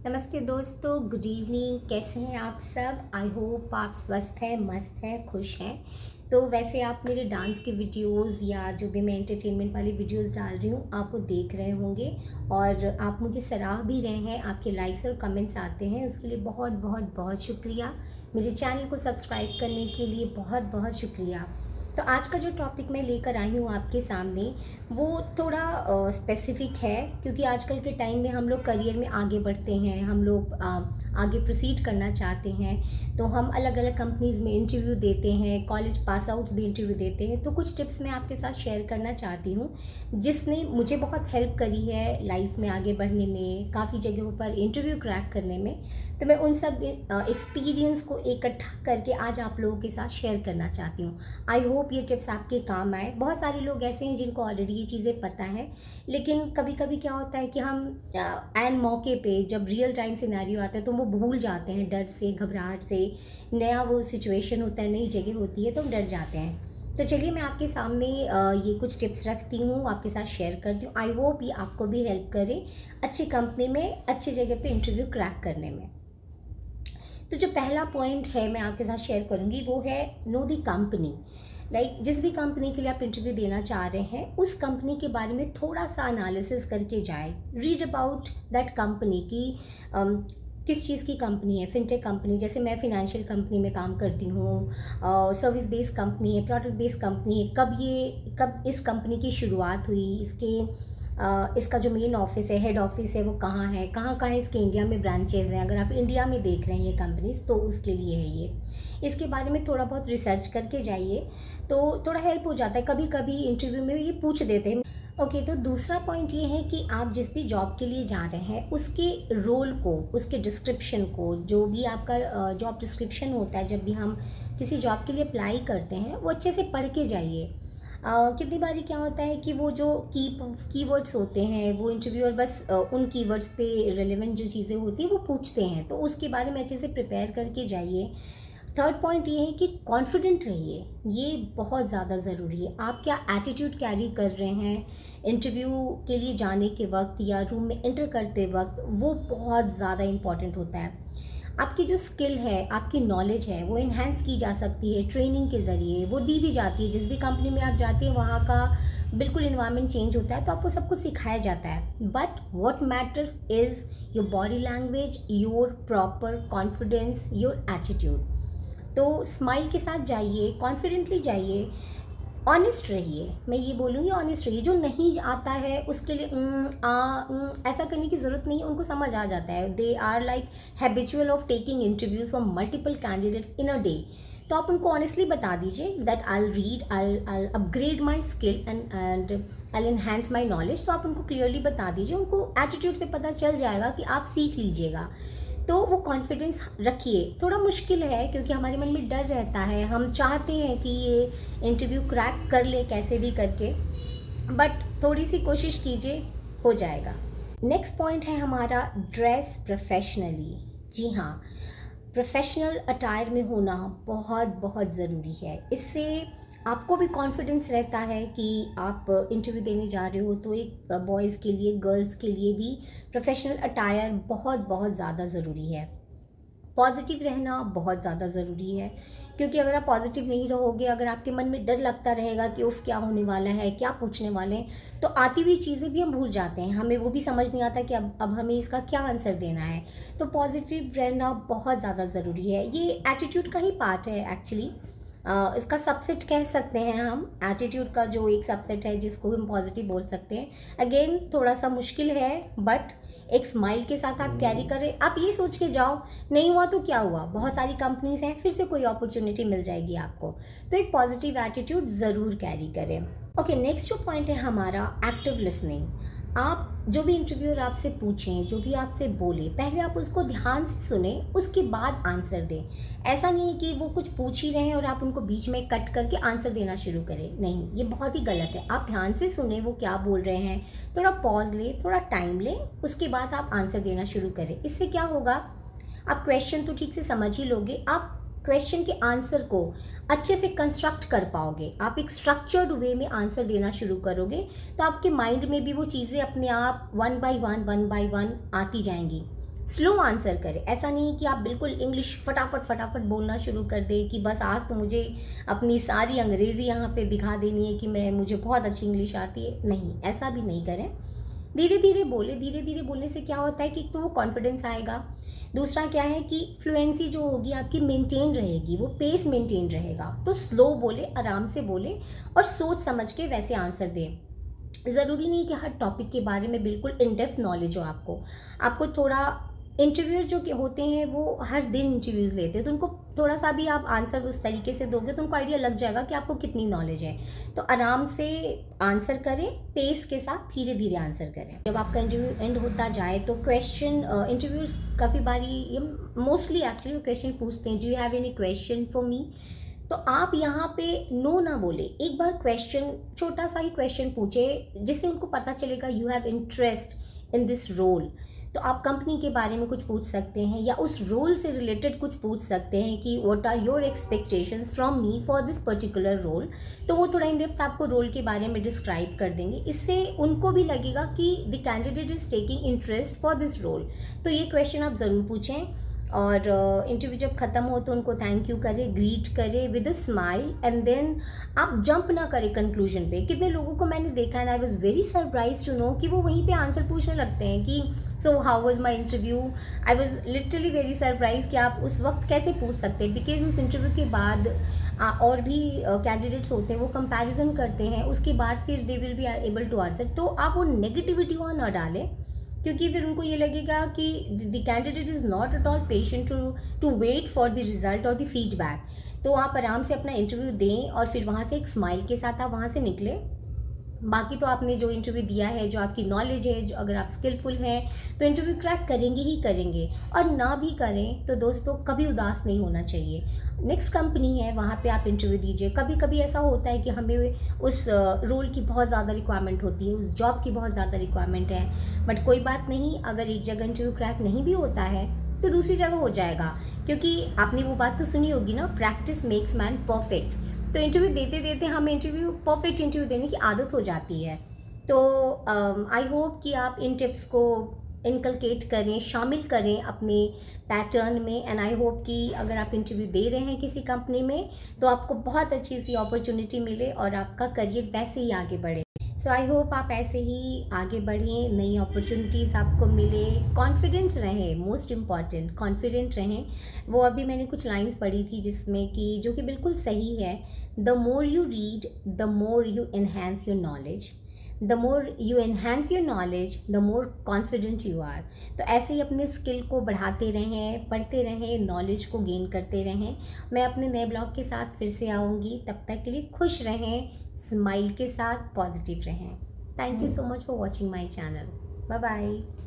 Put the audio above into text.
नमस्ते दोस्तों, good evening. कैसे हैं आप सब? आई होप आप स्वस्थ हैं, मस्त हैं, खुश हैं। तो वैसे आप मेरे डांस के वीडियोस या जो भी मैं एंटरटेनमेंट वाली वीडियोस डाल रही हूँ आप वो देख रहे होंगे और आप मुझे सराह भी रहे हैं। आपके लाइक्स और कमेंट्स आते हैं, उसके लिए बहुत बहुत बहुत शुक्रिया। मेरे चैनल को सब्सक्राइब करने के लिए बहुत बहुत शुक्रिया। तो आज का जो टॉपिक मैं लेकर आई हूँ आपके सामने वो थोड़ा स्पेसिफिक है, क्योंकि आजकल के टाइम में हम लोग करियर में आगे बढ़ते हैं, हम लोग आगे प्रोसीड करना चाहते हैं। तो हम अलग अलग कंपनीज़ में इंटरव्यू देते हैं, कॉलेज पास आउट्स भी इंटरव्यू देते हैं। तो कुछ टिप्स मैं आपके साथ शेयर करना चाहती हूँ जिसने मुझे बहुत हेल्प करी है लाइफ में आगे बढ़ने में, काफ़ी जगहों पर इंटरव्यू क्रैक करने में। तो मैं उन सब एक्सपीरियंस को इकट्ठा करके आज आप लोगों के साथ शेयर करना चाहती हूँ। आई होप ये टिप्स आपके काम आए। बहुत सारे लोग ऐसे हैं जिनको ऑलरेडी ये चीज़ें पता है, लेकिन कभी कभी क्या होता है कि हम एन मौके पे जब रियल टाइम सिनेरियो आता है तो वो भूल जाते हैं, डर से, घबराहट से। नया वो सिचुएशन होता है, नई जगह होती है तो हम डर जाते हैं। तो चलिए मैं आपके सामने ये कुछ टिप्स रखती हूँ, आपके साथ शेयर करती हूँ। आई होप ये आपको भी हेल्प करे अच्छी कंपनी में, अच्छी जगह पे इंटरव्यू क्रैक करने में। तो जो पहला पॉइंट है मैं आपके साथ शेयर करूँगी वो है नो दी कंपनी। जिस भी कंपनी के लिए आप इंटरव्यू देना चाह रहे हैं उस कंपनी के बारे में थोड़ा सा एनालिसिस करके जाए। रीड अबाउट दैट कंपनी की किस चीज़ की कंपनी है। फिनटेक कंपनी, जैसे मैं फिनेंशियल कंपनी में काम करती हूँ, सर्विस बेस्ड कंपनी है, प्रोडक्ट बेस्ड कंपनी है। कब इस कंपनी की शुरुआत हुई, इसका जो मेन ऑफिस है, हेड ऑफिस है, वो कहाँ है, कहाँ कहाँ इसके इंडिया में ब्रांचेज हैं। अगर आप इंडिया में देख रहे हैं ये कंपनीज तो उसके लिए है ये। इसके बारे में थोड़ा बहुत रिसर्च करके जाइए तो थोड़ा हेल्प हो जाता है। कभी कभी इंटरव्यू में ये पूछ देते हैं। ओके, तो दूसरा पॉइंट ये है कि आप जिस भी जॉब के लिए जा रहे हैं उसके रोल को, उसके डिस्क्रिप्शन को, जो भी आपका जॉब डिस्क्रिप्शन होता है जब भी हम किसी जॉब के लिए अप्लाई करते हैं वो अच्छे से पढ़ के जाइए। कितनी बारी क्या होता है कि वो जो कीवर्ड्स होते हैं वो इंटरव्यूअर बस उन कीवर्ड्स पे रिलेवेंट जो चीज़ें होती हैं वो पूछते हैं, तो उसके बारे में अच्छे से प्रिपेयर करके जाइए। थर्ड पॉइंट ये है कि कॉन्फिडेंट रहिए, ये बहुत ज़्यादा ज़रूरी है। आप क्या एटीट्यूड कैरी कर रहे हैं इंटरव्यू के लिए जाने के वक्त या रूम में एंटर करते वक्त, वो बहुत ज़्यादा इम्पॉर्टेंट होता है। आपकी जो स्किल है, आपकी नॉलेज है, वो इन्हेंस की जा सकती है ट्रेनिंग के ज़रिए, वो दी भी जाती है। जिस भी कंपनी में आप जाते हैं वहाँ का बिल्कुल इन्वायरमेंट चेंज होता है तो आपको सब कुछ सिखाया जाता है। But what matters is your body language, your proper confidence, your attitude. तो स्माइल के साथ जाइए, कॉन्फिडेंटली जाइए, ऑनेस्ट रहिए। मैं ये बोलूँगी ऑनेस्ट रहिए। जो नहीं आता है उसके लिए ऐसा करने की ज़रूरत नहीं है, उनको समझ आ जाता है। They are like habitual of taking interviews from multiple candidates in a day. तो आप उनको ऑनेस्टली बता दीजिए that I read, I upgrade my skill and I enhance my knowledge. तो आप उनको क्लियरली बता दीजिए, उनको एटीट्यूड से पता चल जाएगा कि आप सीख लीजिएगा। तो वो कॉन्फिडेंस रखिए। थोड़ा मुश्किल है क्योंकि हमारे मन में डर रहता है, हम चाहते हैं कि ये इंटरव्यू क्रैक कर ले कैसे भी करके, बट थोड़ी सी कोशिश कीजिए, हो जाएगा। नेक्स्ट पॉइंट है हमारा ड्रेस प्रोफेशनली। जी हाँ, प्रोफेशनल अटायर में होना बहुत बहुत ज़रूरी है। इससे आपको भी कॉन्फिडेंस रहता है कि आप इंटरव्यू देने जा रहे हो। तो एक बॉयज़ के लिए, गर्ल्स के लिए भी प्रोफेशनल अटायर बहुत बहुत ज़्यादा ज़रूरी है। पॉजिटिव रहना बहुत ज़्यादा ज़रूरी है, क्योंकि अगर आप पॉजिटिव नहीं रहोगे, अगर आपके मन में डर लगता रहेगा कि उफ क्या होने वाला है, क्या पूछने वाले हैं, तो आती हुई चीज़ें भी हम भूल जाते हैं। हमें वो भी समझ नहीं आता कि अब हमें इसका क्या आंसर देना है। तो पॉजिटिव रहना बहुत ज़्यादा ज़रूरी है। ये एटीट्यूड का ही पार्ट है एक्चुअली। इसका सबसेट कह सकते हैं हम। एटीट्यूड का जो एक सबसेट है जिसको हम पॉजिटिव बोल सकते हैं। अगेन थोड़ा सा मुश्किल है, बट एक स्माइल के साथ आप कैरी करें। आप ये सोच के जाओ नहीं हुआ तो क्या हुआ, बहुत सारी कंपनीज हैं, फिर से कोई अपॉर्चुनिटी मिल जाएगी आपको। तो एक पॉजिटिव एटीट्यूड ज़रूर कैरी करें। ओके, नेक्स्ट जो पॉइंट है हमारा एक्टिव लिसनिंग। आप जो भी इंटरव्यूअर आपसे पूछें, जो भी आपसे बोले, पहले आप उसको ध्यान से सुने, उसके बाद आंसर दें। ऐसा नहीं है कि वो कुछ पूछ ही रहे हैं और आप उनको बीच में कट करके आंसर देना शुरू करें। नहीं, ये बहुत ही गलत है। आप ध्यान से सुने वो क्या बोल रहे हैं, थोड़ा पॉज लें, थोड़ा टाइम लें, उसके बाद आप आंसर देना शुरू करें। इससे क्या होगा, आप क्वेश्चन तो ठीक से समझ ही लोगे, आप क्वेश्चन के आंसर को अच्छे से कंस्ट्रक्ट कर पाओगे। आप एक स्ट्रक्चर्ड वे में आंसर देना शुरू करोगे तो आपके माइंड में भी वो चीज़ें अपने आप वन बाय वन आती जाएंगी। स्लो आंसर करें। ऐसा नहीं कि आप बिल्कुल इंग्लिश फटाफट बोलना शुरू कर दें कि बस आज तो मुझे अपनी सारी अंग्रेज़ी यहाँ पे दिखा देनी है कि मुझे बहुत अच्छी इंग्लिश आती है। नहीं, ऐसा भी नहीं करें। धीरे धीरे बोले। धीरे धीरे बोलने से क्या होता है कि तो वो कॉन्फिडेंस आएगा, दूसरा क्या है कि फ्लुएंसी जो होगी आपकी मेंटेन रहेगी, वो पेस मेंटेन रहेगा। तो स्लो बोले, आराम से बोले और सोच समझ के वैसे आंसर दें। ज़रूरी नहीं कि हर टॉपिक के बारे में बिल्कुल इन डेप्थ नॉलेज हो आपको थोड़ा। इंटरव्यूअर्स जो होते हैं वो हर दिन इंटरव्यूज़ लेते हैं, तो उनको थोड़ा सा भी आप आंसर उस तरीके से दोगे तो उनको आइडिया लग जाएगा कि आपको कितनी नॉलेज है। तो आराम से आंसर करें, पेस के साथ धीरे धीरे आंसर करें। जब आपका इंटरव्यू एंड होता जाए तो क्वेश्चन, इंटरव्यूअर्स काफ़ी बारी मोस्टली एक्चुअली वो क्वेश्चन पूछते हैं, do you have any question for me. तो आप यहाँ पे नो ना बोले, एक बार क्वेश्चन, छोटा सा ही क्वेश्चन पूछे जिससे उनको पता चलेगा you have interest in this role. तो आप कंपनी के बारे में कुछ पूछ सकते हैं या उस रोल से रिलेटेड कुछ पूछ सकते हैं कि what are your expectations from me for this particular role. तो वो थोड़ा इन डेप्थ आपको रोल के बारे में डिस्क्राइब कर देंगे। इससे उनको भी लगेगा कि the candidate is taking interest for this role. तो ये क्वेश्चन आप ज़रूर पूछें। और इंटरव्यू जब ख़त्म हो तो उनको थैंक यू करें, ग्रीट करें with a smile and then आप जंप ना करें कंक्लूजन पे। कितने लोगों को मैंने देखा है, I was very surprise to know कि वो वहीं पे आंसर पूछने लगते हैं कि so how was my interview. I was literally very surprise कि आप उस वक्त कैसे पूछ सकते हैं, बिकॉज उस इंटरव्यू के बाद और भी कैंडिडेट्स होते हैं वो कंपैरिजन करते हैं, उसके बाद फिर they will be able to answer. तो आप वो नेगेटिविटी वहाँ ना डालें, क्योंकि फिर उनको ये लगेगा कि the candidate is not at all patient to wait for the result और द फीडबैक। तो आप आराम से अपना इंटरव्यू दें और फिर वहाँ से एक स्माइल के साथ आप वहाँ से निकलें। बाकी तो आपने जो इंटरव्यू दिया है, जो आपकी नॉलेज है, जो अगर आप स्किलफुल हैं तो इंटरव्यू क्रैक करेंगे ही करेंगे। और ना भी करें तो दोस्तों कभी उदास नहीं होना चाहिए। नेक्स्ट कंपनी है वहाँ पे आप इंटरव्यू दीजिए। कभी कभी ऐसा होता है कि हमें उस रोल की बहुत ज़्यादा रिक्वायरमेंट होती है, उस जॉब की बहुत ज़्यादा रिक्वायरमेंट है, बट कोई बात नहीं, अगर एक जगह इंटरव्यू क्रैक नहीं भी होता है तो दूसरी जगह हो जाएगा। क्योंकि आपने वो बात तो सुनी होगी ना, प्रैक्टिस मेक्स मैन परफेक्ट। तो इंटरव्यू देते देते हमें परफेक्ट इंटरव्यू देने की आदत हो जाती है। तो आई होप कि आप इन टिप्स को इनकलकेट करें, शामिल करें अपने पैटर्न में। एंड आई होप कि अगर आप इंटरव्यू दे रहे हैं किसी कंपनी में तो आपको बहुत अच्छी सी अपॉर्चुनिटी मिले और आपका करियर वैसे ही आगे बढ़े। सो आई होप आप ऐसे ही आगे बढ़ें, नई अपॉर्चुनिटीज़ आपको मिले, कॉन्फिडेंट रहें, मोस्ट इम्पॉर्टेंट कॉन्फिडेंट रहें। वो अभी मैंने कुछ लाइंस पढ़ी थी जिसमें कि जो कि बिल्कुल सही है, the more you read the more you enhance your knowledge, the more you enhance your knowledge the more confident you are. तो ऐसे ही अपने स्किल को बढ़ाते रहें, पढ़ते रहें, नॉलेज को गेन करते रहें। मैं अपने नए ब्लॉग के साथ फिर से आऊँगी, तब तक के लिए खुश रहें, स्माइल के साथ पॉजिटिव रहें। Thank you so much for watching my channel. Bye bye.